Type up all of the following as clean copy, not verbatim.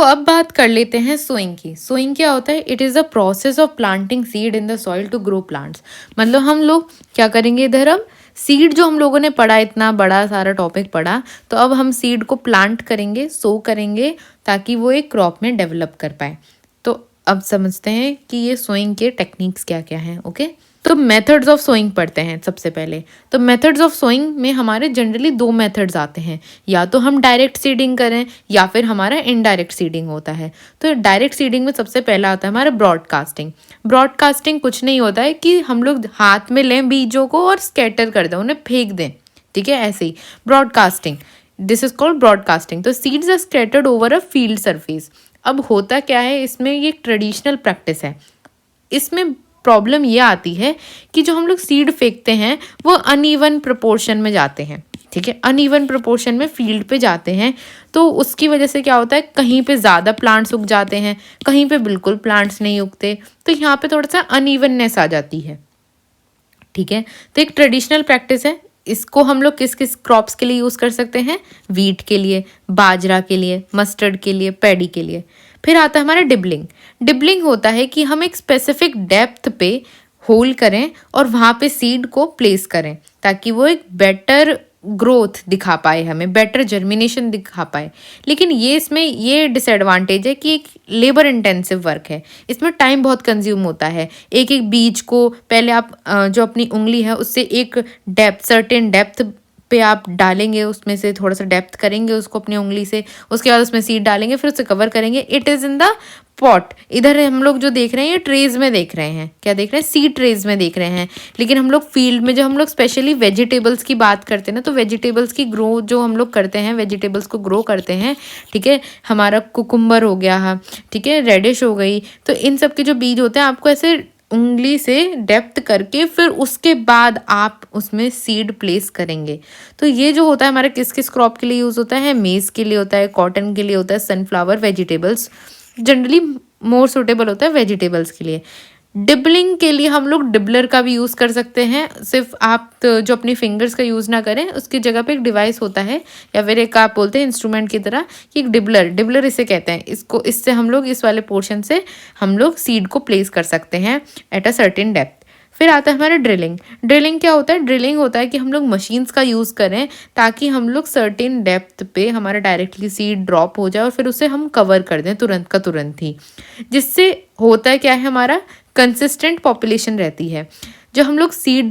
अब बात कर लेते हैं सोइंग की। सोइंग क्या होता है? It is a process of planting seed in the soil to grow plants. मतलब हम लोग क्या करेंगे इधर, अब सीड जो हम लोगों ने पढ़ा, इतना बड़ा सारा टॉपिक पढ़ा, तो अब हम सीड को प्लांट करेंगे, सो करेंगे, ताकि वो एक क्रॉप में डेवलप कर पाए। तो अब समझते हैं कि ये सोइंग के टेक्निक्स क्या क्या हैं। ओके, तो मेथड्स ऑफ सोइंग पढ़ते हैं सबसे पहले। तो मेथड्स ऑफ सोइंग में हमारे जनरली दो मेथड्स आते हैं, या तो हम डायरेक्ट सीडिंग करें या फिर हमारा इनडायरेक्ट सीडिंग होता है। तो डायरेक्ट सीडिंग में सबसे पहला आता है हमारा ब्रॉडकास्टिंग। ब्रॉडकास्टिंग कुछ नहीं होता है कि हम लोग हाथ में लें बीजों को और स्कैटर कर दें, उन्हें फेंक दें, ठीक है, ऐसे ही broadcasting, this is called broadcasting. तो seeds are scattered over a field surface. अब होता क्या है इसमें, ये ट्रेडिशनल प्रैक्टिस है। इसमें प्रॉब्लम ये आती है कि जो हम लोग सीड फेंकते हैं वो अनइवन प्रोपोर्शन में जाते हैं, ठीक है, अनइवन प्रोपोर्शन में फील्ड पे जाते हैं। तो उसकी वजह से क्या होता है, कहीं पे ज़्यादा प्लांट्स उग जाते हैं, कहीं पे बिल्कुल प्लांट्स नहीं उगते। तो यहाँ पे थोड़ा सा अनइवननेस आ जाती है, ठीक है। तो एक ट्रेडिशनल प्रैक्टिस है, इसको हम लोग किस किस क्रॉप्स के लिए यूज़ कर सकते हैं? वीट के लिए, बाजरा के लिए, मस्टर्ड के लिए, पैडी के लिए। फिर आता है हमारा डिबलिंग। डिबलिंग होता है कि हम एक स्पेसिफिक डेप्थ पे होल करें और वहाँ पे सीड को प्लेस करें, ताकि वो एक बेटर ग्रोथ दिखा पाए, हमें बेटर जर्मिनेशन दिखा पाए। लेकिन ये इसमें ये डिसएडवांटेज है कि एक लेबर इंटेंसिव वर्क है, इसमें टाइम बहुत कंज्यूम होता है। एक एक बीज को पहले आप जो अपनी उंगली है उससे एक डेप्थ, सर्टेन डेप्थ पे आप डालेंगे, उसमें से थोड़ा सा डेप्थ करेंगे उसको अपनी उंगली से, उसके बाद उसमें सीड डालेंगे, फिर उसे कवर करेंगे। It is in the pot. इधर हम लोग जो देख रहे हैं ये ट्रेज में देख रहे हैं, क्या देख रहे हैं? सीड ट्रेज में देख रहे हैं। लेकिन हम लोग फील्ड में, जो हम लोग स्पेशली वेजिटेबल्स की बात करते हैं ना, तो वेजिटेबल्स की ग्रो जो हम लोग करते हैं, वेजिटेबल्स को ग्रो करते हैं, ठीक है, हमारा कुकुम्बर हो गया, ठीक है, रेडिश हो गई, तो इन सब के जो बीज होते हैं आपको ऐसे उंगली से डेप्थ करके फिर उसके बाद आप उसमें सीड प्लेस करेंगे। तो ये जो होता है हमारे किस किस क्रॉप के लिए यूज़ होता है? मेज़ के लिए होता है, कॉटन के लिए होता है, sunflower, vegetables. Generally more suitable होता है वेजिटेबल्स के लिए। डिबलिंग के लिए हम लोग डिबलर का भी यूज़ कर सकते हैं। सिर्फ आप जो अपनी फिंगर्स का यूज़ ना करें, उसकी जगह पे एक डिवाइस होता है, या फिर एक आप बोलते हैं इंस्ट्रूमेंट की तरह कि एक डिबलर, डिबलर इसे कहते हैं। इसको, इससे हम लोग इस वाले पोर्शन से हम लोग सीड को प्लेस कर सकते हैं एट अ सर्टेन डेप्थ। फिर आता है हमारा ड्रिलिंग। ड्रिलिंग क्या होता है? ड्रिलिंग होता है कि हम लोग मशीन्स का यूज़ करें ताकि हम लोग सर्टेन डेप्थ पे हमारा डायरेक्टली सीड ड्रॉप हो जाए और फिर उसे हम कवर कर दें तुरंत का तुरंत ही। जिससे होता है क्या है, हमारा कंसिस्टेंट पॉपुलेशन रहती है। जब हम लोग सीड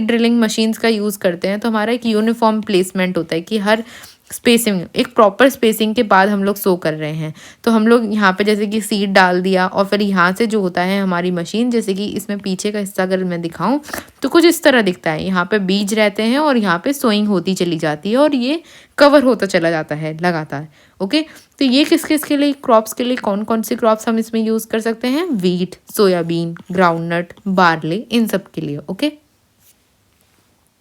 ड्रिलिंग मशीन्स का यूज़ करते हैं तो हमारा एक यूनिफॉर्म प्लेसमेंट होता है कि हर स्पेसिंग, एक प्रॉपर स्पेसिंग के बाद हम लोग सो कर रहे हैं। तो हम लोग यहाँ पे जैसे कि सीड डाल दिया और फिर यहाँ से जो होता है हमारी मशीन, जैसे कि इसमें पीछे का हिस्सा अगर मैं दिखाऊं तो कुछ इस तरह दिखता है। यहाँ पे बीज रहते हैं और यहाँ पे सोइंग होती चली जाती है और ये कवर होता चला जाता है लगातार। ओके, तो ये किस किस के लिए, क्रॉप्स के लिए, कौन कौन सी क्रॉप्स हम इसमें यूज़ कर सकते हैं? वीट, सोयाबीन, ग्राउंडनट, बार्ले, इन सब के लिए। ओके,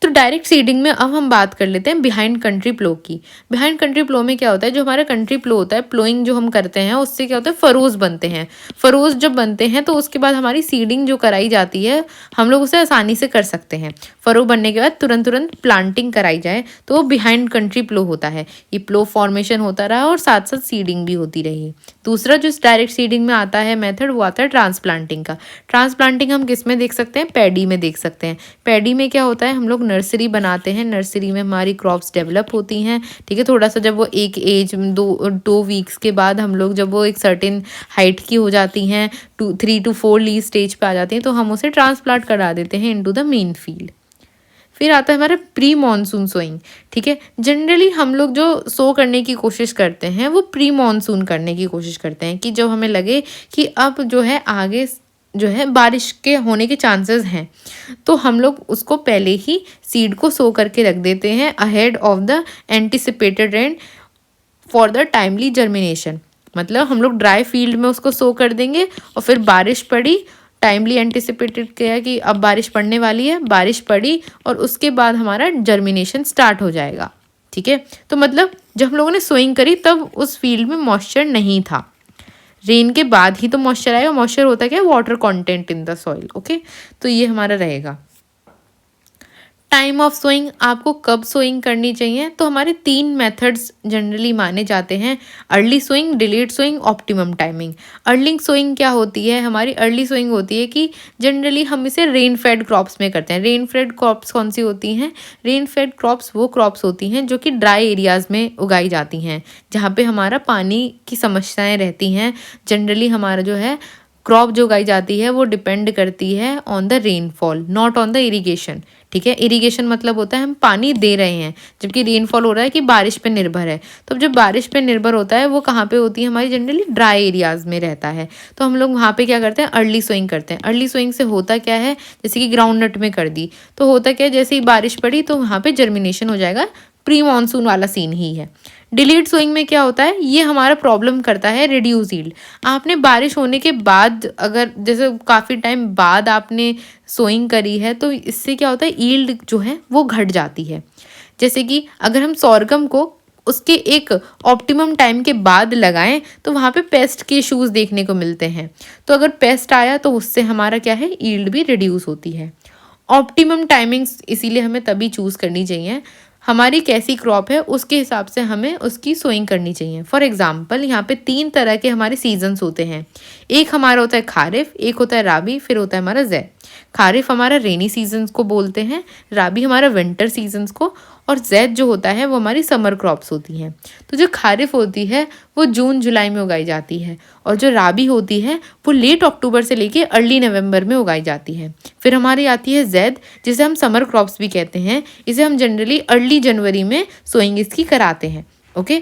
तो डायरेक्ट सीडिंग में अब हम बात कर लेते हैं बिहाइंड कंट्री प्लो की। बिहाइंड कंट्री प्लो में क्या होता है, जो हमारा कंट्री प्लो होता है, प्लोइंग जो हम करते हैं उससे क्या होता है, फरोज बनते हैं। फरोज जब बनते हैं तो उसके बाद हमारी सीडिंग जो कराई जाती है हम लोग उसे आसानी से कर सकते हैं। फरो बनने के बाद तुरंत तुरंत प्लांटिंग कराई जाए तो वो बिहाइंड कंट्री प्लो होता है। ये प्लो फॉर्मेशन होता रहा और साथ साथ सीडिंग भी होती रही। दूसरा जो डायरेक्ट सीडिंग में आता है मेथड, वो आता है ट्रांसप्लांटिंग का। ट्रांसप्लांटिंग हम किस में देख सकते हैं? पैडी में देख सकते हैं। पैडी में क्या होता है, हम लोग नर्सरी बनाते हैं, नर्सरी में हमारी क्रॉप्स डेवलप होती हैं, ठीक है। थोड़ा सा जब वो एक एज 2 वीक्स के बाद हम लोग, जब वो एक सर्टेन हाइट की हो जाती हैं, 3 to 4 लीव स्टेज पे आ जाती हैं, तो हम उसे ट्रांसप्लांट करा देते हैं इनटू द मेन फील्ड। फिर आता है हमारा प्री मॉनसून सोइंग, ठीक है। जनरली हम लोग जो सो करने की कोशिश करते हैं वो प्री मॉनसून करने की कोशिश करते हैं, कि जब हमें लगे कि अब जो है आगे जो है बारिश के होने के चांसेस हैं, तो हम लोग उसको पहले ही सीड को सो करके रख देते हैं ahead of the anticipated rain for the timely germination. मतलब हम लोग ड्राई फील्ड में उसको सो कर देंगे और फिर बारिश पड़ी, टाइमली एंटिसिपेटेड किया कि अब बारिश पड़ने वाली है, बारिश पड़ी और उसके बाद हमारा जर्मिनेशन स्टार्ट हो जाएगा, ठीक है। तो मतलब जब हम लोगों ने सोइंग करी तब उस फील्ड में मॉइस्चर नहीं था, रेन के बाद ही तो मॉइस्चर आएगा। मॉइस्चर होता है क्या? Water content in the soil. Okay, तो ये हमारा रहेगा। टाइम ऑफ सोइंग, आपको कब सोइंग करनी चाहिए, तो हमारे 3 मेथड्स जनरली माने जाते हैं, early sowing, delayed sowing, optimum timing. Early sowing क्या होती है, हमारी अर्ली सोइंग होती है कि जनरली हम इसे रेन फेड क्रॉप्स में करते हैं। रेन फेड क्रॉप्स कौन सी होती हैं, रेन फेड क्रॉप्स वो क्रॉप्स होती हैं जो कि ड्राई एरियाज़ में उगाई जाती हैं, जहाँ पे हमारा पानी की समस्याएं रहती हैं। जनरली हमारा जो है क्रॉप जो उगाई जाती है वो डिपेंड करती है on the rainfall, not on the irrigation. ठीक है, इरिगेशन मतलब होता है हम पानी दे रहे हैं, जबकि रेनफॉल हो रहा है कि बारिश पे निर्भर है। तो जब बारिश पे निर्भर होता है वो कहाँ पे होती है, हमारी जनरली ड्राई एरियाज में रहता है। तो हम लोग वहाँ पे क्या करते हैं, अर्ली सोइंग करते हैं। अर्ली सोइंग से होता क्या है, जैसे कि ग्राउंड नट में कर दी तो होता क्या है, जैसे ही बारिश पड़ी तो वहाँ पे जर्मिनेशन हो जाएगा, प्री मानसून वाला सीन ही है। डिलीट सोइंग में क्या होता है, ये हमारा प्रॉब्लम करता है रिड्यूस यील्ड। आपने बारिश होने के बाद अगर जैसे काफ़ी टाइम बाद आपने सोइंग करी है तो इससे क्या होता है, यील्ड जो है वो घट जाती है। जैसे कि अगर हम सॉर्गम को उसके एक ऑप्टिमम टाइम के बाद लगाएं तो वहाँ पे पेस्ट के इश्यूज देखने को मिलते हैं। तो अगर पेस्ट आया तो उससे हमारा क्या है, यील्ड भी रिड्यूस होती है। ऑप्टिमम टाइमिंग्स इसीलिए हमें तभी चूज़ करनी चाहिए, हमारी कैसी क्रॉप है उसके हिसाब से हमें उसकी सोइंग करनी चाहिए। फॉर एग्जाम्पल यहाँ पे 3 तरह के हमारे सीजन्स होते हैं। एक हमारा होता है खारिफ, एक होता है राबी, फिर होता है हमारा जैद। खारिफ हमारा रेनी सीजन्स को बोलते हैं, राबी हमारा विंटर सीजन्स को, और जैद जो होता है वो हमारी समर क्रॉप्स होती हैं। तो जो खारिफ होती है वो जून जुलाई में उगाई जाती है, और जो राबी होती है वो लेट अक्टूबर से लेके अर्ली नवंबर में उगाई जाती है। फिर हमारी आती है जैद, जिसे हम समर क्रॉप्स भी कहते हैं। इसे हम जनरली अर्ली जनवरी में सोइंग इसकी कराते हैं। ओके,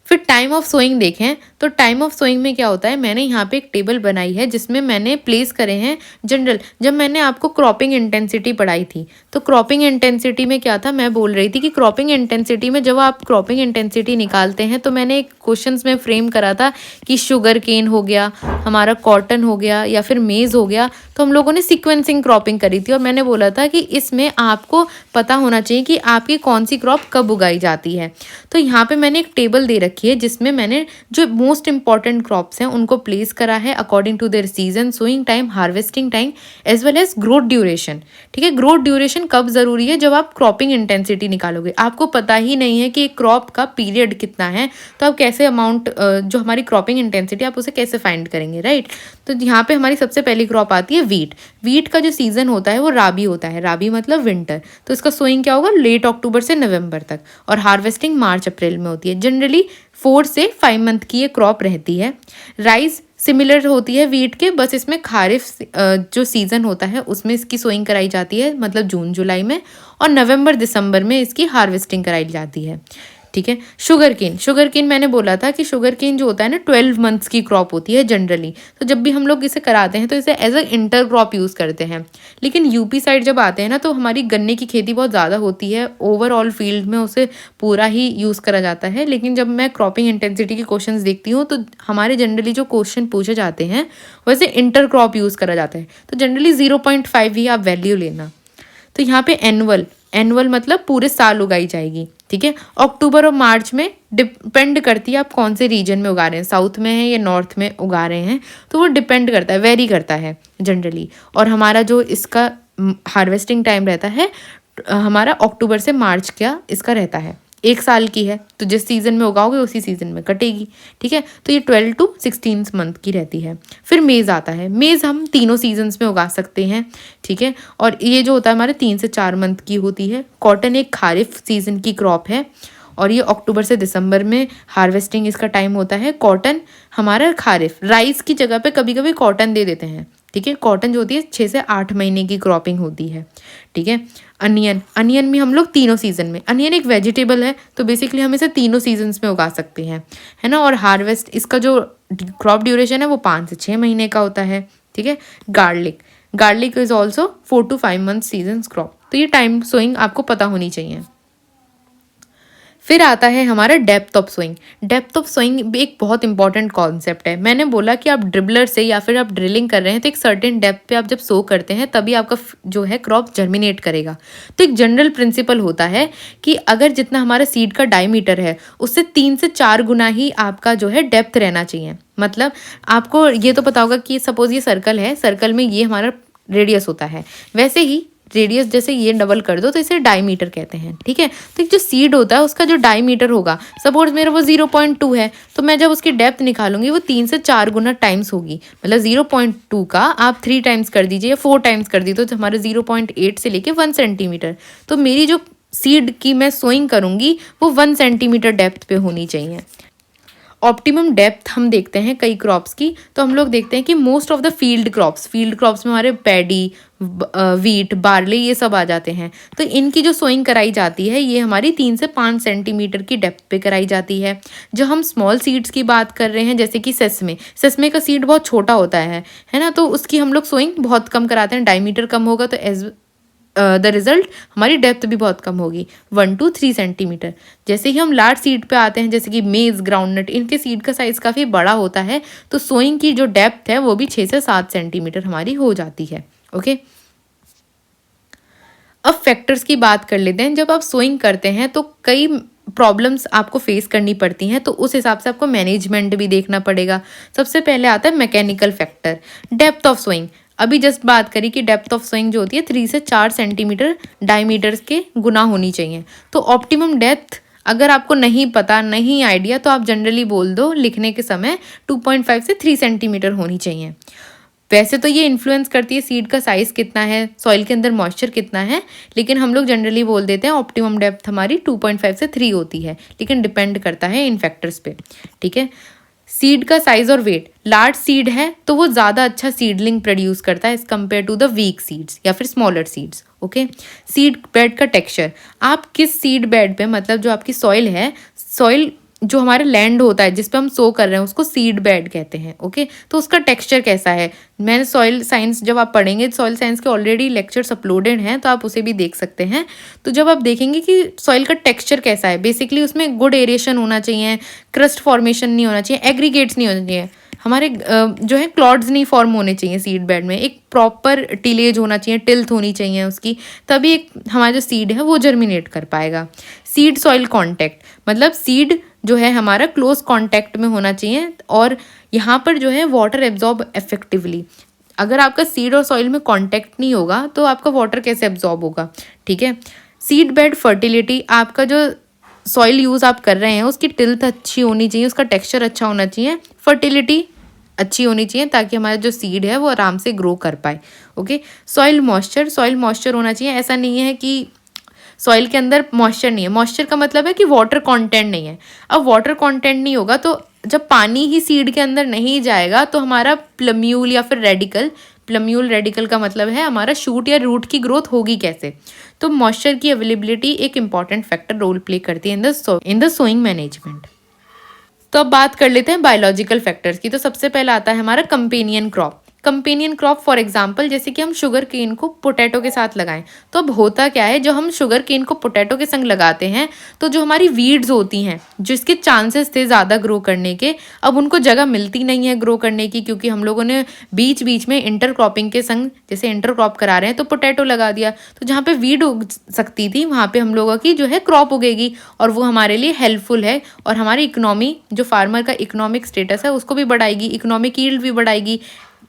फिर टाइम ऑफ सोइंग देखें तो टाइम ऑफ सोइंग में क्या होता है, मैंने यहाँ पे एक टेबल बनाई है जिसमें मैंने प्लेस करे हैं जनरल। जब मैंने आपको क्रॉपिंग इंटेंसिटी पढ़ाई थी तो क्रॉपिंग इंटेंसिटी में क्या था, मैं बोल रही थी कि क्रॉपिंग इंटेंसिटी में जब आप क्रॉपिंग इंटेंसिटी निकालते हैं तो मैंने एक क्वेश्चंस में फ्रेम करा था कि शुगर केन हो गया, हमारा कॉटन हो गया, या फिर मेज़ हो गया। तो हम लोगों ने सिक्वेंसिंग क्रॉपिंग करी थी और मैंने बोला था कि इसमें आपको पता होना चाहिए कि आपकी कौन सी क्रॉप कब उगाई जाती है। तो यहाँ पे मैंने एक टेबल दे रखी है जिसमें मैंने जो मोस्ट इंपॉर्टेंट क्रॉप्स हैं उनको प्लेस करा है according to their season, sowing time, harvesting time, as well as growth duration. ठीक है, ग्रोथ ड्यूरेशन कब ज़रूरी है, जब आप क्रॉपिंग इंटेंसिटी निकालोगे, आपको पता ही नहीं है कि एक क्रॉप का पीरियड कितना है, तो आप कैसे अमाउंट जो हमारी क्रॉपिंग इंटेंसिटी आप उसे कैसे फाइंड करेंगे, राइट। तो यहाँ पे हमारी सबसे पहली क्रॉप आती है वीट। वीट का जो सीजन होता है वो राबी होता है, राबी मतलब विंटर। तो इसका सोइंग क्या होगा, लेट अक्टूबर से नवंबर तक, और हार्वेस्टिंग मार्च अप्रैल में होती है। जनरली 4 से 5 मंथ की ये क्रॉप रहती है। राइस सिमिलर होती है वीट के, बस इसमें खारिफ जो सीज़न होता है उसमें इसकी सोइंग कराई जाती है, मतलब जून जुलाई में, और नवंबर दिसंबर में इसकी हार्वेस्टिंग कराई जाती है। ठीक है, शुगर केन, शुगर केन मैंने बोला था कि शुगर केन जो होता है ना 12 मंथ्स की क्रॉप होती है जनरली। तो जब भी हम लोग इसे कराते हैं तो इसे as a inter crop use करते हैं। लेकिन यूपी साइड जब आते हैं ना तो हमारी गन्ने की खेती बहुत ज़्यादा होती है, ओवरऑल फील्ड में उसे पूरा ही यूज़ करा जाता है। लेकिन जब मैं क्रॉपिंग इंटेंसिटी के क्वेश्चन देखती हूँ तो हमारे जनरली जो क्वेश्चन पूछे जाते हैं वैसे इंटर क्रॉप यूज़ करा जाता है। तो जनरली 0.5 ही आप वैल्यू लेना। तो यहाँ पे एनुअल, एनुअल मतलब पूरे साल उगाई जाएगी। ठीक है, अक्टूबर और मार्च में डिपेंड करती है आप कौन से रीजन में उगा रहे हैं, साउथ में है या नॉर्थ में उगा रहे हैं, तो वो डिपेंड करता है, वेरी करता है जनरली। और हमारा जो इसका हार्वेस्टिंग टाइम रहता है हमारा अक्टूबर से मार्च का इसका रहता है, 1 साल की है। तो जिस सीज़न में उगाओगे उसी सीज़न में कटेगी। ठीक है, तो ये 12 to 16 मंथ की रहती है। फिर मेज़ आता है, मेज़ हम तीनों सीजन्स में उगा सकते हैं। ठीक है, और ये जो होता है हमारे 3 से 4 मंथ की होती है। कॉटन एक खारिफ सीज़न की क्रॉप है और ये अक्टूबर से दिसंबर में हार्वेस्टिंग इसका टाइम होता है। कॉटन हमारा खारिफ, राइस की जगह पे कभी कभी कॉटन दे देते हैं। ठीक है, कॉटन जो होती है 6 से 8 महीने की क्रॉपिंग होती है। ठीक है, अनियन, अनियन भी हम लोग तीनों सीजन में, अनियन एक वेजिटेबल है तो बेसिकली हम इसे तीनों सीजन्स में उगा सकते हैं, है ना। और हार्वेस्ट इसका जो क्रॉप ड्यूरेशन है वो 5 से 6 महीने का होता है। ठीक है, garlic, garlic is also 4 to 5 month season crop. तो ये टाइम सोइंग आपको पता होनी चाहिए। फिर आता है हमारा depth of sowing. Depth of sowing एक बहुत इंपॉर्टेंट कॉन्सेप्ट है। मैंने बोला कि आप ड्रिबलर से या फिर आप ड्रिलिंग कर रहे हैं तो एक सर्टेन डेप्थ पे आप जब सो करते हैं तभी आपका जो है क्रॉप जर्मिनेट करेगा। तो एक जनरल प्रिंसिपल होता है कि अगर जितना हमारा सीड का डायमीटर है उससे 3 से 4 गुना ही आपका जो है डेप्थ रहना चाहिए। मतलब आपको ये तो पता होगा कि सपोज ये सर्कल है, सर्कल में ये हमारा रेडियस होता है, वैसे ही रेडियस जैसे ये डबल कर दो तो इसे डायमीटर कहते हैं, ठीक है। तो एक जो सीड होता है उसका जो डायमीटर होगा, सपोज मेरा वो 0.2 है, तो मैं जब उसकी डेप्थ निकालूंगी वो 3 से 4 गुना टाइम्स होगी। मतलब 0.2 का आप 3 टाइम्स कर दीजिए या 4 टाइम्स कर दीजिए तो हमारे 0.8 से लेके 1 सेंटीमीटर। तो मेरी जो सीड की मैं सोइंग करूंगी वो 1 सेंटीमीटर डेप्थ पे होनी चाहिए। ऑप्टिमम डेप्थ हम देखते हैं कई क्रॉप्स की, तो हम लोग देखते हैं कि most of the field crops में हमारे पैडी, वीट, बार्ले ये सब आ जाते हैं। तो इनकी जो सोइंग कराई जाती है ये हमारी 3 से 5 सेंटीमीटर की डेप्थ पे कराई जाती है। जो हम स्मॉल सीड्स की बात कर रहे हैं जैसे कि सेसमे का सीड बहुत छोटा होता है ना, तो उसकी हम लोग सोइंग बहुत कम कराते हैं। डायमीटर कम होगा तो एज द रिजल्ट हमारी डेप्थ भी बहुत कम होगी, 1 to 3 सेंटीमीटर। जैसे ही हम लार्ज सीड पे आते हैं जैसे कि मेज, ग्राउंडनट, इनके सीड का साइज काफ़ी बड़ा होता है, तो सोइंग की जो डेप्थ है वो भी 6 से 7 सेंटीमीटर हमारी हो जाती है। ओके, अब फैक्टर्स की बात कर लेते हैं। जब आप सोइंग करते हैं तो कई प्रॉब्लम्स आपको फेस करनी पड़ती हैं, तो उस हिसाब से आपको मैनेजमेंट भी देखना पड़ेगा। सबसे पहले आता है mechanical factor, depth of sowing. अभी जस्ट बात करी कि डेप्थ ऑफ सोइंग जो होती है 3 से 4 सेंटीमीटर डायमीटर्स के गुना होनी चाहिए। तो ऑप्टिमम डेप्थ अगर आपको नहीं पता, नहीं आइडिया, तो आप जनरली बोल दो लिखने के समय 2.5 से 3 सेंटीमीटर होनी चाहिए। वैसे तो ये इन्फ्लुएंस करती है सीड का साइज़ कितना है, सॉइल के अंदर मॉइस्चर कितना है, लेकिन हम लोग जनरली बोल देते हैं ऑप्टिमम डेप्थ हमारी 2.5 से 3 होती है, लेकिन डिपेंड करता है इन फैक्टर्स पे, ठीक है। सीड का साइज और वेट, लार्ज सीड है तो वो ज़्यादा अच्छा सीडलिंग प्रोड्यूस करता है as compare to the weak seeds या फिर smaller seeds. Okay, seed bed का टेक्सचर, आप किस सीड बेड पे, मतलब जो आपकी सॉइल है, सॉइल जो हमारा लैंड होता है जिस पे हम सो कर रहे हैं उसको सीड बेड कहते हैं। ओके, तो उसका टेक्सचर कैसा है, मैंने सॉइल साइंस जब आप पढ़ेंगे, सॉइल साइंस के ऑलरेडी लेक्चर्स अपलोडेड हैं तो आप उसे भी देख सकते हैं। तो जब आप देखेंगे कि सॉइल का टेक्सचर कैसा है, बेसिकली उसमें गुड एरिएशन होना चाहिए, क्रस्ट फॉर्मेशन नहीं होना चाहिए, एग्रीगेट्स नहीं होने चाहिए, हमारे जो है क्लॉड्स नहीं फॉर्म होने चाहिए सीड बेड में, एक प्रॉपर टिलेज होना चाहिए, टिल्थ होनी चाहिए उसकी, तभी एक हमारा जो सीड है वो जर्मिनेट कर पाएगा। सीड सॉइल कॉन्टैक्ट, मतलब सीड जो है हमारा क्लोज कॉन्टैक्ट में होना चाहिए और यहाँ पर जो है वाटर एब्जॉर्ब इफेक्टिवली। अगर आपका सीड और सॉइल में कॉन्टैक्ट नहीं होगा तो आपका वाटर कैसे एब्जॉर्ब होगा, ठीक है। सीड बेड फर्टिलिटी, आपका जो सॉइल यूज़ आप कर रहे हैं उसकी टिल्थ अच्छी होनी चाहिए, उसका टेक्सचर अच्छा होना चाहिए, फर्टिलिटी अच्छी होनी चाहिए ताकि हमारा जो सीड है वो आराम से ग्रो कर पाए। ओके, सॉइल मॉइस्चर होना चाहिए। ऐसा नहीं है कि सॉइल के अंदर मॉइस्चर नहीं है, मॉइस्चर का मतलब है कि वाटर कंटेंट नहीं है। अब वाटर कंटेंट नहीं होगा तो जब पानी ही सीड के अंदर नहीं जाएगा तो हमारा प्लम्यूल या फिर रेडिकल का मतलब है हमारा शूट या रूट की ग्रोथ होगी कैसे। तो मॉइस्चर की अवेलेबिलिटी एक इंपॉर्टेंट फैक्टर रोल प्ले करती है इन द सोइंग मैनेजमेंट। तो अब बात कर लेते हैं बायोलॉजिकल फैक्टर्स की। तो सबसे पहला आता है हमारा कंपेनियन क्रॉप फॉर एग्जांपल, जैसे कि हम शुगर केन को पोटैटो के साथ लगाएं, तो अब होता क्या है, जो हम शुगर केन को पोटैटो के संग लगाते हैं तो जो हमारी वीड्स होती हैं जिसके चांसेस थे ज़्यादा ग्रो करने के, अब उनको जगह मिलती नहीं है ग्रो करने की, क्योंकि हम लोगों ने बीच बीच में इंटरक्रॉपिंग के संग, जैसे इंटरक्रॉप करा रहे हैं तो पोटैटो लगा दिया, तो जहाँ पे वीड उग सकती थी वहाँ पे हम लोगों की जो है क्रॉप उगेगी और वो हमारे लिए हेल्पफुल है और हमारी इकोनॉमी, जो फार्मर का इकोनॉमिक स्टेटस है उसको भी बढ़ाएगी, इकोनॉमिक यील्ड भी बढ़ाएगी,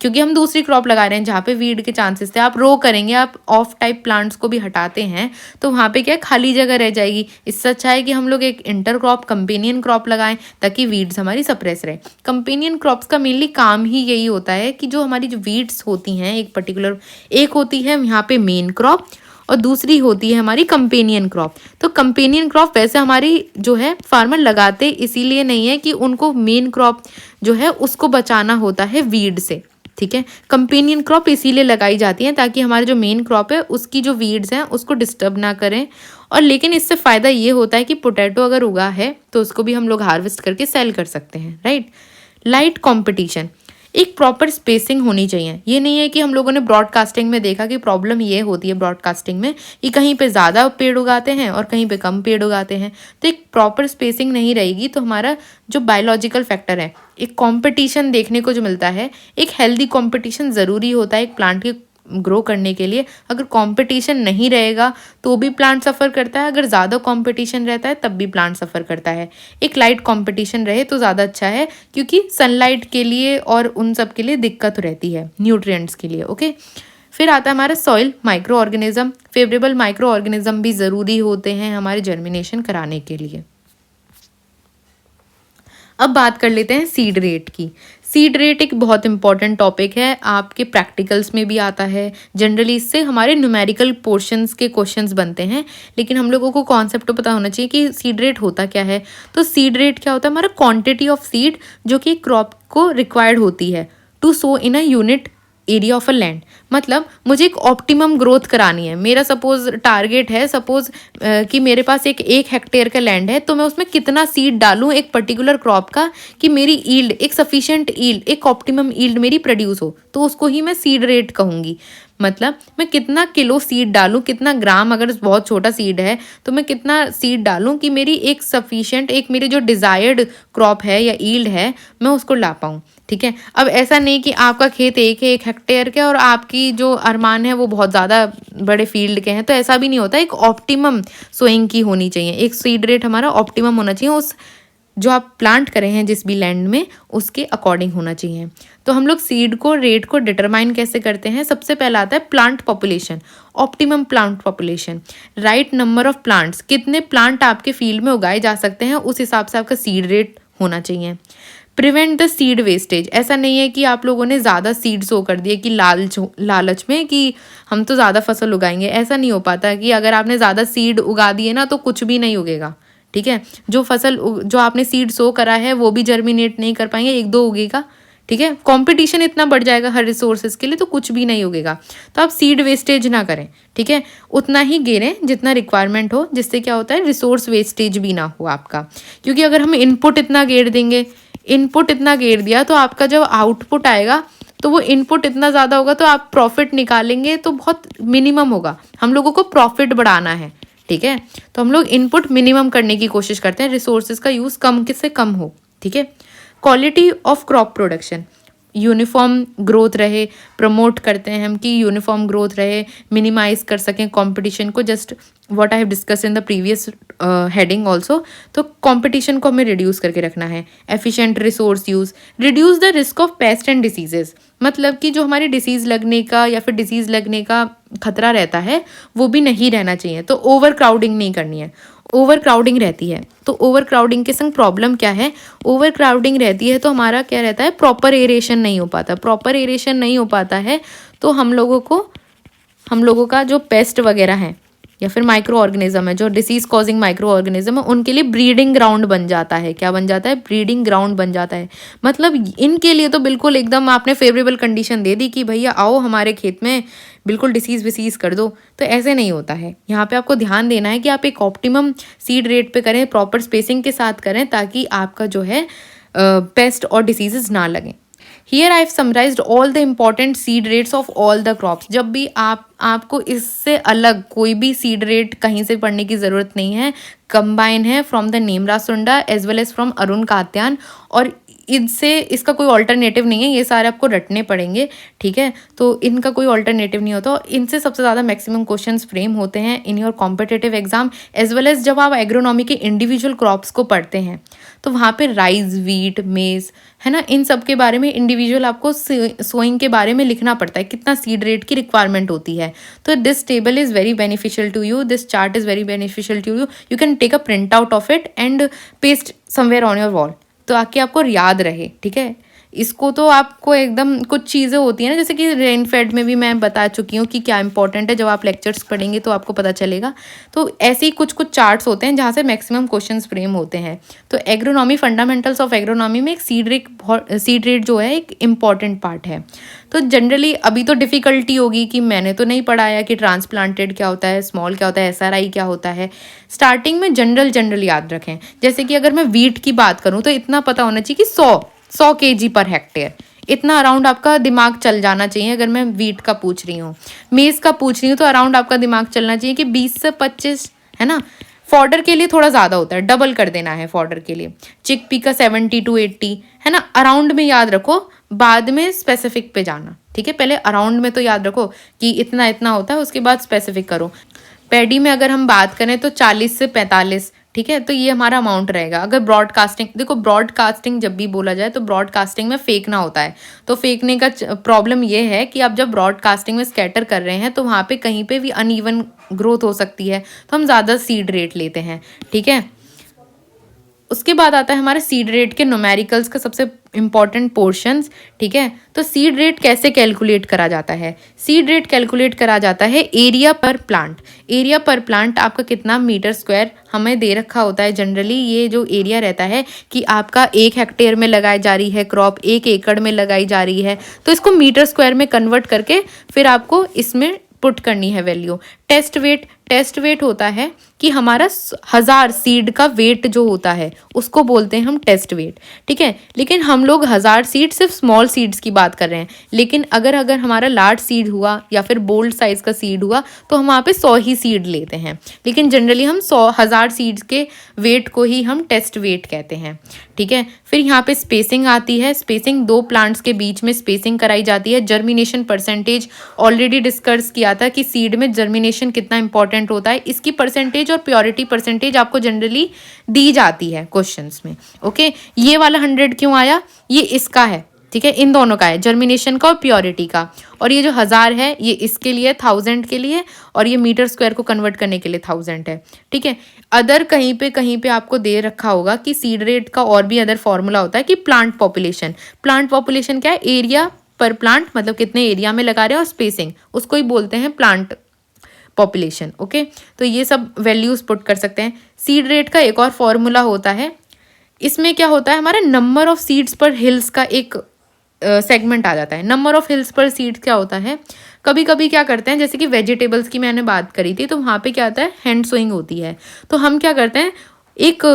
क्योंकि हम दूसरी क्रॉप लगा रहे हैं जहाँ पे वीड के चांसेस थे। आप रो करेंगे, आप ऑफ टाइप प्लांट्स को भी हटाते हैं तो वहाँ पे क्या खाली जगह रह जाएगी। इससे अच्छा है कि हम लोग एक इंटर क्रॉप, कंपेनियन क्रॉप लगाएं ताकि वीड्स हमारी सप्रेस रहे। कंपेनियन क्रॉप्स का मेनली काम ही यही होता है कि जो हमारी जो वीड्स होती हैं एक पर्टिकुलर, एक होती है यहाँ पे मेन क्रॉप और दूसरी होती है हमारी कंपेनियन क्रॉप। तो कंपेनियन क्रॉप वैसे हमारी जो है फार्मर लगाते इसीलिए नहीं है कि उनको मेन क्रॉप जो है उसको बचाना होता है वीड से, ठीक है। कंपेनियन क्रॉप इसीलिए लगाई जाती है ताकि हमारे जो मेन क्रॉप है उसकी जो वीड्स हैं उसको डिस्टर्ब ना करें। और लेकिन इससे फ़ायदा ये होता है कि पोटैटो अगर उगा है तो उसको भी हम लोग हार्वेस्ट करके सेल कर सकते हैं, राइट। लाइट कंपटीशन, एक प्रॉपर स्पेसिंग होनी चाहिए। ये नहीं है कि हम लोगों ने ब्रॉडकास्टिंग में देखा कि प्रॉब्लम ये होती है ब्रॉडकास्टिंग में कि कहीं पे ज़्यादा पेड़ उगाते हैं और कहीं पे कम पेड़ उगाते हैं, तो एक प्रॉपर स्पेसिंग नहीं रहेगी तो हमारा जो बायोलॉजिकल फैक्टर है, एक कंपटीशन देखने को जो मिलता है, एक हेल्दी कंपटीशन ज़रूरी होता है एक प्लांट के ग्रो करने के लिए। अगर कंपटीशन नहीं रहेगा तो भी प्लांट सफ़र करता है, अगर ज़्यादा कंपटीशन रहता है तब भी प्लांट सफ़र करता है। एक लाइट कंपटीशन रहे तो ज़्यादा अच्छा है, क्योंकि सनलाइट के लिए और उन सब के लिए दिक्कत रहती है, न्यूट्रिएंट्स के लिए। ओके, फिर आता है हमारा soil micro organism. Favourable micro organism भी ज़रूरी होते हैं हमारे जर्मिनेशन कराने के लिए। अब बात कर लेते हैं सीड रेट की। सीड रेट एक बहुत इंपॉर्टेंट टॉपिक है, आपके प्रैक्टिकल्स में भी आता है। जनरली इससे हमारे न्यूमेरिकल पोर्शंस के क्वेश्चंस बनते हैं, लेकिन हम लोगों को कॉन्सेप्ट तो पता होना चाहिए कि सीड रेट होता क्या है। तो सीड रेट क्या होता है? हमारा क्वांटिटी ऑफ सीड जो कि क्रॉप को रिक्वायर्ड होती है to sow in a unit area of a land. मतलब मुझे एक ऑप्टिमम ग्रोथ करानी है। मेरा सपोज टारगेट है, सपोज कि मेरे पास एक हेक्टेयर का लैंड है, तो मैं उसमें कितना सीड डालूं एक पर्टिकुलर क्रॉप का कि मेरी ईल्ड एक सफिशिएंट ईल्ड, एक ऑप्टिमम ईल्ड मेरी प्रोड्यूस हो, तो उसको ही मैं सीड रेट कहूँगी। मतलब मैं कितना किलो सीड डालूं, कितना ग्राम, अगर बहुत छोटा सीड है तो मैं कितना सीड डालूं कि मेरी एक सफिशिएंट, एक मेरी जो डिज़ायर्ड क्रॉप है या ईल्ड है, मैं उसको ला पाऊँ। ठीक है। अब ऐसा नहीं कि आपका खेत एक है, 1 हेक्टेयर का, और आपकी जो अरमान है वो बहुत ज़्यादा बड़े फील्ड के हैं, तो ऐसा भी नहीं होता। एक ऑप्टिमम सोइंग की होनी चाहिए, एक सीड रेट हमारा ऑप्टिमम होना चाहिए, उस जो आप प्लांट करें हैं जिस भी लैंड में उसके अकॉर्डिंग होना चाहिए। तो हम लोग सीड को रेट को डिटरमाइन कैसे करते हैं? सबसे पहला आता है plant population, optimum plant population, right number of plants, कितने प्लांट आपके फील्ड में उगाए जा सकते हैं, उस हिसाब से आपका सीड रेट होना चाहिए। प्रिवेंट द सीड वेस्टेज, ऐसा नहीं है कि आप लोगों ने ज़्यादा सीड सो कर दिए कि लालच में कि हम तो ज़्यादा फसल उगाएंगे, ऐसा नहीं हो पाता कि अगर आपने ज़्यादा सीड उगा दिए ना तो कुछ भी नहीं उगेगा। ठीक है। जो आपने सीड सो करा है वो भी जर्मिनेट नहीं कर पाएंगे, 1-2 उगेगा। ठीक है। कंपटीशन इतना बढ़ जाएगा हर रिसोर्सेज के लिए, तो कुछ भी नहीं उगेगा। तो आप सीड वेस्टेज ना करें। ठीक है। उतना ही गिरें जितना रिक्वायरमेंट हो, जिससे क्या होता है रिसोर्स वेस्टेज भी ना हो आपका। क्योंकि अगर हम इनपुट इतना गेर दिया तो आपका जब आउटपुट आएगा तो वो इनपुट इतना ज़्यादा होगा, तो आप प्रॉफिट निकालेंगे तो बहुत मिनिमम होगा। हम लोगों को प्रॉफिट बढ़ाना है। ठीक है। तो हम लोग इनपुट मिनिमम करने की कोशिश करते हैं, रिसोर्सेज का यूज़ कम से कम हो। ठीक है। Quality of crop production, uniform growth रहे, प्रमोट करते हैं हम कि यूनिफॉर्म ग्रोथ रहे, मिनिमाइज कर सकें कंपटीशन को। Just what I have discuss in the previous heading also. तो कंपटीशन को हमें रिड्यूस करके रखना है। Efficient resource use, reduce the risk of paste and diseases, मतलब कि जो हमारी डिसीज़ लगने का या फिर डिसीज़ लगने का खतरा रहता है वो भी नहीं रहना चाहिए। तो ओवर क्राउडिंग नहीं करनी है। ओवर क्राउडिंग रहती है तो ओवर क्राउडिंग के संग प्रॉब्लम क्या है? ओवर क्राउडिंग रहती है तो हमारा क्या रहता है, प्रॉपर एरेशन नहीं हो पाता। प्रॉपर एरेशन नहीं हो पाता है तो हम लोगों का जो पेस्ट वगैरह है या फिर माइक्रो ऑर्गेनिज्म है, जो डिसीज कॉजिंग माइक्रो ऑर्गेनिज्म है, उनके लिए ब्रीडिंग ग्राउंड बन जाता है। क्या बन जाता है? ब्रीडिंग ग्राउंड बन जाता है। मतलब इनके लिए तो बिल्कुल एकदम आपने फेवरेबल कंडीशन दे दी कि भैया आओ हमारे खेत में, बिल्कुल डिसीज विसीज कर दो, तो ऐसे नहीं होता है। यहाँ पे आपको ध्यान देना है कि आप एक ऑप्टिमम सीड रेट पे करें, प्रॉपर स्पेसिंग के साथ करें, ताकि आपका जो है पेस्ट और डिसीजेज ना लगें। Here I have summarised all the important seed rates of all the crops. जब भी आपको इससे अलग कोई भी सीड रेट कहीं से पढ़ने की ज़रूरत नहीं है, कंबाइन है फ्रॉम द नेमरा सुंडा as well as from Arun कात्यान, और इसका कोई ऑल्टरनेटिव नहीं है, ये सारे आपको रटने पड़ेंगे। ठीक है। तो इनका कोई ऑल्टरनेटिव नहीं होता, इनसे सबसे ज़्यादा मैक्सिमम क्वेश्चंस फ्रेम होते हैं in your competitive exam as well as जब आप एग्रोनॉमी के इंडिविजुअल क्रॉप्स को पढ़ते हैं तो वहाँ पे राइस, वीट, मेज है ना, इन सब के बारे में इंडिविजुअल आपको सोइंग के बारे में लिखना पड़ता है, कितना सीड रेट की रिक्वायरमेंट होती है। तो this table is very beneficial to you, this chart is very beneficial to you. You can take a print out of it and paste somewhere on your wall, तो आके आपको याद रहे। ठीक है। इसको तो आपको एकदम कुछ चीज़ें होती हैं ना, जैसे कि रेनफेड में भी मैं बता चुकी हूँ कि क्या इंपॉर्टेंट है, जब आप लेक्चर्स पढ़ेंगे तो आपको पता चलेगा। तो ऐसे ही कुछ चार्ट्स होते हैं जहाँ से मैक्सिमम क्वेश्चंस फ्रेम होते हैं। तो एग्रोनॉमी, फंडामेंटल्स ऑफ एग्रोनॉमी में एक सीड रेट जो है एक इम्पॉर्टेंट पार्ट है। तो जनरली अभी तो डिफ़िकल्टी होगी कि मैंने तो नहीं पढ़ाया कि ट्रांसप्लांटेड क्या होता है, स्मॉल क्या होता है, SRI क्या होता है। स्टार्टिंग में जनरल याद रखें। जैसे कि अगर मैं वीट की बात करूँ तो इतना पता होना चाहिए कि 100 kg पर हेक्टेयर, इतना अराउंड आपका दिमाग चल जाना चाहिए। अगर मैं वीट का पूछ रही हूँ, मेज़ का पूछ रही हूँ, तो अराउंड आपका दिमाग चलना चाहिए कि 20 से 25, है ना। फॉडर के लिए थोड़ा ज़्यादा होता है, डबल कर देना है फॉडर के लिए। चिकपी का 70 to 80, है ना। अराउंड में याद रखो, बाद में स्पेसिफिक पे जाना। ठीक है। पहले अराउंड में तो याद रखो कि इतना इतना होता है, उसके बाद स्पेसिफिक करो। पैडी में अगर हम बात करें तो 40 से 45 ठीक है, तो ये हमारा अमाउंट रहेगा। अगर ब्रॉडकास्टिंग, देखो ब्रॉडकास्टिंग जब भी बोला जाए तो ब्रॉडकास्टिंग में फेंकना होता है। तो फेंकने का प्रॉब्लम ये है कि आप जब ब्रॉडकास्टिंग में स्कैटर कर रहे हैं तो वहाँ पे कहीं पे भी अनइवन ग्रोथ हो सकती है, तो हम ज़्यादा सीड रेट लेते हैं। ठीक है, उसके बाद आता है हमारे सीड रेट के न्यूमेरिकल्स का सबसे इम्पॉर्टेंट पोर्शंस। ठीक है, तो सीड रेट कैसे कैलकुलेट करा जाता है? सीड रेट कैलकुलेट करा जाता है एरिया पर प्लांट। एरिया पर प्लांट आपका कितना मीटर स्क्वायर हमें दे रखा होता है। जनरली ये जो एरिया रहता है कि आपका 1 हेक्टेयर में लगाई जा रही है क्रॉप, 1 एकड़ में लगाई जा रही है, तो इसको मीटर स्क्वायर में कन्वर्ट करके फिर आपको इसमें पुट करनी है वैल्यू। टेस्ट वेट होता है कि हमारा 1000 सीड का वेट जो होता है उसको बोलते हैं हम टेस्ट वेट। ठीक है, लेकिन हम लोग 1000 सीड सिर्फ स्मॉल सीड्स की बात कर रहे हैं, लेकिन अगर हमारा लार्ज सीड हुआ या फिर बोल्ड साइज का सीड हुआ तो हम वहाँ पे 100 ही सीड लेते हैं, लेकिन जनरली हम 1000 सीड्स के वेट को ही हम टेस्ट वेट कहते हैं। ठीक है, फिर यहाँ पे स्पेसिंग आती है। स्पेसिंग 2 प्लांट्स के बीच में स्पेसिंग कराई जाती है। जर्मिनेशन परसेंटेज ऑलरेडी डिस्कस किया था कि सीड में जर्मिनेशन कितना इंपॉर्टेंट होता है। इसकी परसेंटेज और प्योरिटी परसेंटेज आपको जनरली दी जाती है क्वेश्चंस में। ओके, ये वाला 100 क्यों आया? ये इसका है। ठीक है, इन दोनों का है, जर्मिनेशन का और प्योरिटी का। और ये जो 1000 है ये इसके लिए, 1000 के लिए, और ये मीटर स्क्वायर को कन्वर्ट करने के लिए 1000 है। ठीक है, अदर कहीं पे आपको दे रखा होगा कि सीड रेट का और भी अदर फॉर्मूला होता है कि प्लांट पॉपुलेशन। प्लांट पॉपुलेशन क्या है? एरिया पर प्लांट, मतलब कितने एरिया में लगा रहे हैं, और स्पेसिंग, उसको ही बोलते हैं प्लांट पॉपुलेशन। ओके, तो ये सब वैल्यूज पुट कर सकते हैं। सीड रेट का एक और फॉर्मूला होता है। इसमें क्या होता है, हमारा नंबर ऑफ सीड्स पर हिल्स का एक सेगमेंट आ जाता है। नंबर ऑफ हिल्स पर सीड्स क्या होता है, कभी कभी क्या करते हैं, जैसे कि वेजिटेबल्स की मैंने बात करी थी, तो वहाँ पे क्या आता है, हैंड सोइंग होती है। तो हम क्या करते हैं, एक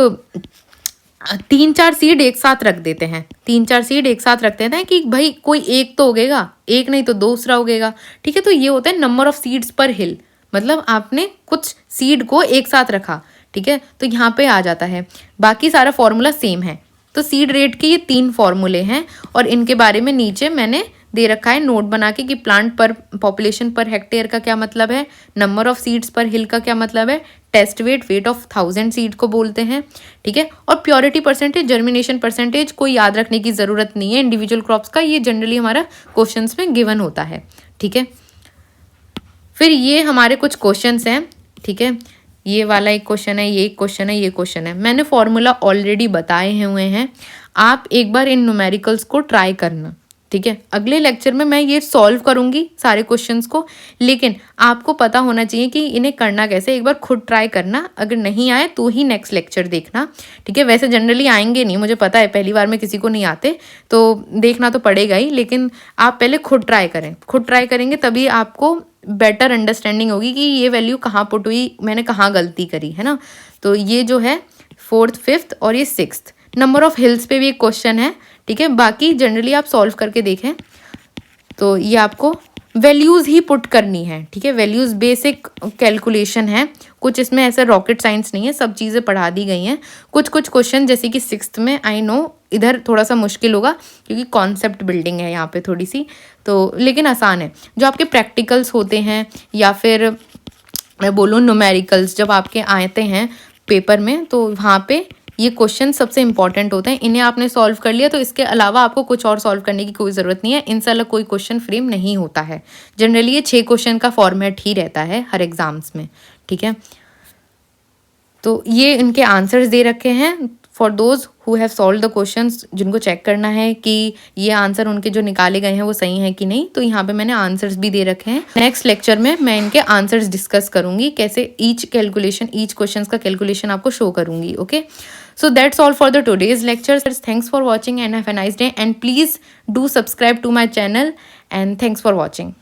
3-4 सीड एक साथ रख देते हैं। 3-4 सीड एक साथ रखते हैं कि भाई कोई एक तो उगेगा, एक नहीं तो दूसरा उगेगा। ठीक है, तो ये होता है नंबर ऑफ सीड्स पर हिल, मतलब आपने कुछ सीड को एक साथ रखा। ठीक है, तो यहाँ पे आ जाता है। बाकी सारा फॉर्मूला सेम है। तो सीड रेट के ये 3 फॉर्मूले हैं और इनके बारे में नीचे मैंने दे रखा है नोट बना के कि प्लांट पर पॉपुलेशन पर हेक्टेयर का क्या मतलब है, नंबर ऑफ सीड्स पर हिल का क्या मतलब है, test weight, weight of 1000 seed को बोलते हैं। ठीक है, और प्योरिटी परसेंटेज, जर्मिनेशन परसेंटेज कोई याद रखने की ज़रूरत नहीं है इंडिविजुअल क्रॉप्स का, ये जनरली हमारा क्वेश्चंस में गिवन होता है। ठीक है, फिर ये हमारे कुछ क्वेश्चंस हैं। ठीक है, ये वाला एक क्वेश्चन है, ये एक क्वेश्चन है, ये क्वेश्चन है। मैंने फॉर्मूला ऑलरेडी बताए हुए हैं, आप एक बार इन न्यूमेरिकल्स को ट्राई करना। ठीक है, अगले लेक्चर में मैं ये सॉल्व करूंगी सारे क्वेश्चंस को, लेकिन आपको पता होना चाहिए कि इन्हें करना कैसे। एक बार खुद ट्राई करना, अगर नहीं आए तो ही नेक्स्ट लेक्चर देखना। ठीक है, वैसे जनरली आएंगे नहीं, मुझे पता है, पहली बार में किसी को नहीं आते, तो देखना तो पड़ेगा ही, लेकिन आप पहले खुद ट्राई करें। खुद ट्राई करेंगे तभी आपको बेटर अंडरस्टैंडिंग होगी कि ये वैल्यू कहाँ पुट हुई, मैंने कहाँ गलती करी है ना। तो ये जो है 4th, 5th और ये 6th। नंबर ऑफ हिल्स पे भी एक क्वेश्चन है। ठीक है, बाकी जनरली आप सॉल्व करके देखें। तो ये आपको वैल्यूज़ ही पुट करनी है। ठीक है, वैल्यूज़ बेसिक कैलकुलेशन है, कुछ इसमें ऐसा रॉकेट साइंस नहीं है, सब चीज़ें पढ़ा दी गई हैं। कुछ क्वेश्चन जैसे कि 6th में, आई नो इधर थोड़ा सा मुश्किल होगा क्योंकि कॉन्सेप्ट बिल्डिंग है यहाँ पे थोड़ी सी, तो लेकिन आसान है। जो आपके प्रैक्टिकल्स होते हैं या फिर मैं बोलूँ न्यूमेरिकल्स जब आपके आते हैं पेपर में, तो वहाँ पे ये क्वेश्चन सबसे इंपॉर्टेंट होते हैं। इन्हें आपने सॉल्व कर लिया तो इसके अलावा आपको कुछ और सॉल्व करने की कोई ज़रूरत नहीं है। इनसे अलग कोई क्वेश्चन फ्रेम नहीं होता है। जनरली ये 6 क्वेश्चन का फॉर्मेट ही रहता है हर एग्जाम्स में। ठीक है, तो ये इनके आंसर्स दे रखे हैं for those who have solve the questions, जिनको चेक करना है कि ये आंसर उनके जो निकाले गए हैं वो सही हैं कि नहीं, तो यहाँ पे मैंने आंसर्स भी दे रखे हैं। नेक्स्ट लेक्चर में मैं इनके आंसर्स डिस्कस करूंगी, कैसे ईच क्वेश्चन का कैलकुलेशन आपको शो करूंगी। Okay, so that's all for the today's lecture. Thanks for watching and have a nice day, and please do subscribe to my channel, and thanks for watching.